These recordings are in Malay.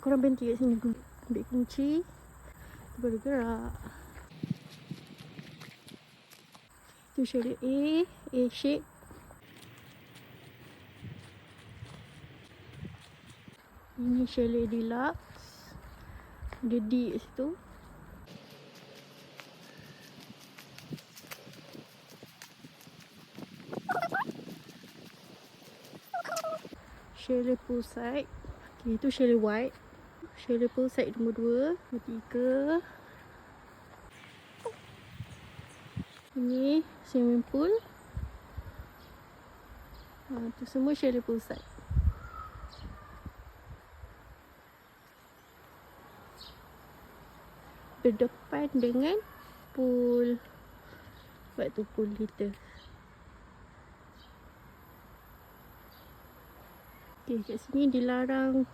Korang berhenti kat sini dulu. Ambil kunci. Baru gerak. Tu chalet A shape. Ini chalet deluxe. Ada D kat situ. Chalet poolside. Okay, itu chalet white. Chalet poolside nombor 2, nombor 3. Ini swimming pool. Tu semua chalet poolside. Berdepan dengan pool. Waktu pool kita. Okay, kat sini dilarang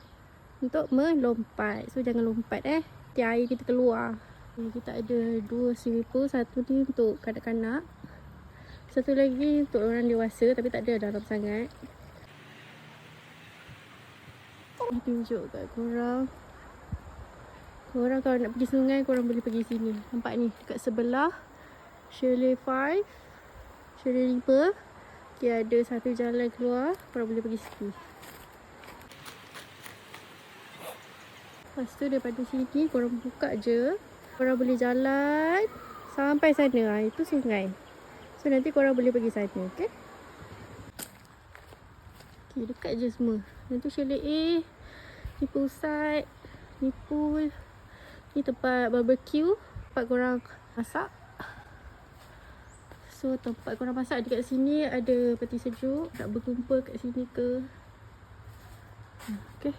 untuk melompat. So jangan lompat Nanti air kita keluar. Okay, kita ada 2 swimming pool. Satu ni untuk kanak-kanak. Satu lagi untuk orang dewasa tapi tak ada dalam sangat. Saya tunjuk kat korang. Korang kalau nak pergi sungai, korang boleh pergi sini. Nampak ni dekat sebelah chalet 5, chalet 5. Okay, ada satu jalan keluar. Korang boleh pergi sini. Lepas tu daripada sini korang buka je. Korang boleh jalan sampai sana. Itu sungai. So nanti korang boleh pergi sana. Okay. Okay, dekat je semua. Nanti chalet A. Ni poolside. Ni pool. Ni tempat barbecue. Tempat korang masak. So tempat korang masak dekat sini ada peti sejuk. Nak berkumpul kat sini ke. Okay.